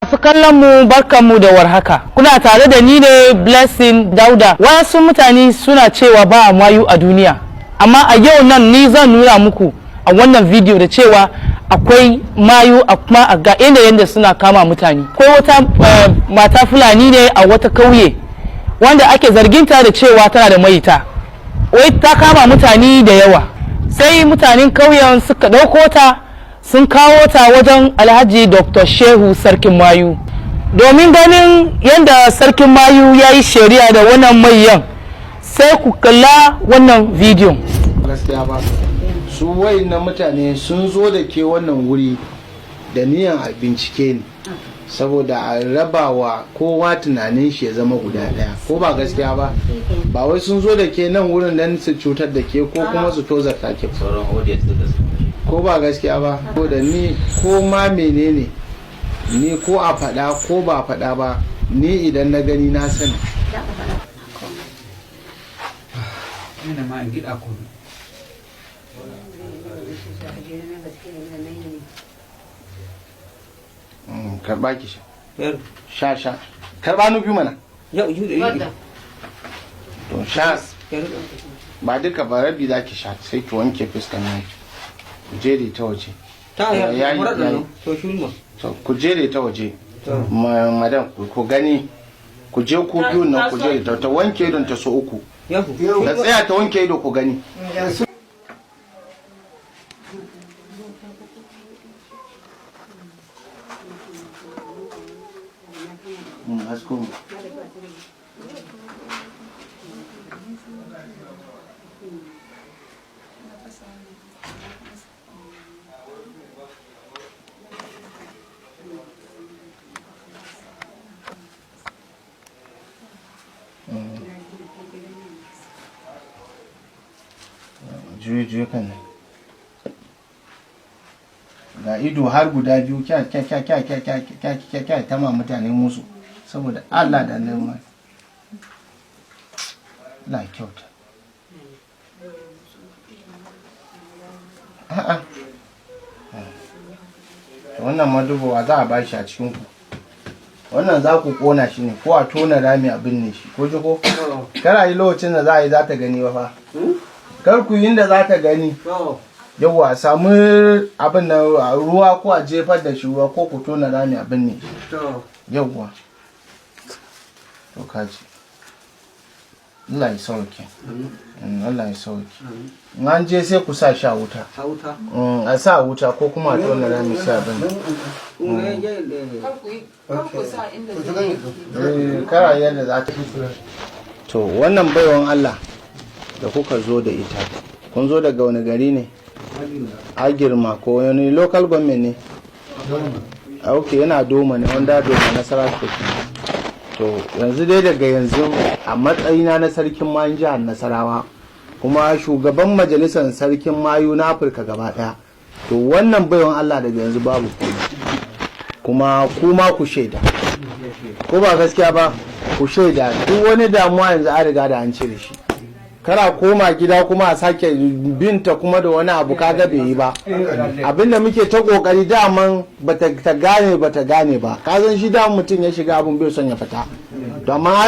Masu kallon mu barkanmu da warhaka. Kuna tare da ni ne Blessing Dauda. Wasu mutane suna cewa ba mayu a duniya. Amma a yau nan ni zan nuna muku a wannan video da cewa akwai mayu kuma ga yadda suna kama mutane. Akwai wata mata Fulani ne a wata kauye wanda ake zarginta da cewa tana da maita. Wai ta kama mutane da yawa. Sai mutanen kauyen suka ɗauko ta sun kawo ta wajen Alhaji Dr. Shehu Sarkin Mayu domin ganin yadda Sarkin Mayu ya yi shari'a da wannan Mayyan. Sai ku kalla wannan bidiyon. Gaskiya ba su wayannan mutane sun zo da ke wannan wuri da niyan a bincike ne saboda a rabawa kowa tunanin shi ya zama guda daya, ko ba gaskiya ba? Ba wai sun zo da ke nan wurin dan su cutar da ke ko kuma su tozarta ke, ko ba gaskiya ba? Ko da ni ko ma menene ni, ko a faɗa ko ba faɗa ba, ni idan na gani na sani. Karba ki sha karba nufi mana to sha ba duka ba, rabi za ki sha sai ki wanke fuskan nan ku jere ta waje ku jere ta waje madam ku gani, ku je ku biyu nan ku jere ta wanke idon ta so uku, ta tsaya ta wanke ido ku gani. Juye kan nan ga ido har guda biyu, kya tama mutane musu saboda Allah da nan la kyauta. A'a wannan madubawa za a ba shi a cikin ku, wannan za ku kona shi ne ko a tona rami abin ne shi, ko ji ko kar a yi lokacin da za a yi za ta gani ba fa, kar ku yi da za ta gani. Yawwa samu abin nan ruwa ko a jefar da shi ruwa ko ku tona rami abin ne yawwa. To kaji Allah ya sauke, Allah ya sauke. An je sai ku sa sha wuta, a sa wuta ko kuma a tona rami sai abin kara yadda za ta. To wannan baiwan Allah da kuka zo da ita, kun zo daga wani gari ne? Agirma ko wani local government ne? Ok, yana Doma ne, wanda Doma Nasarawa. To yanzu dai daga yanzu a matsayina na Sarkin Mayun jihar Nasarawa kuma shugaban majalisar Sarkin Mayu na Afirka gaba daya, to wannan baiwan Allah daga yanzu babu kuma ku shaida, ko ba gaskiya ba? Ku shaida duk wani damuwa yanzu an riga da an cire shi. Kara koma gida kuma a sake binta kuma da wani abu kaga bai yi ba. Abinda muke ta kokari daman bata gane ba, ka san shi da mutum ya shiga abun bai son ya fita, to amma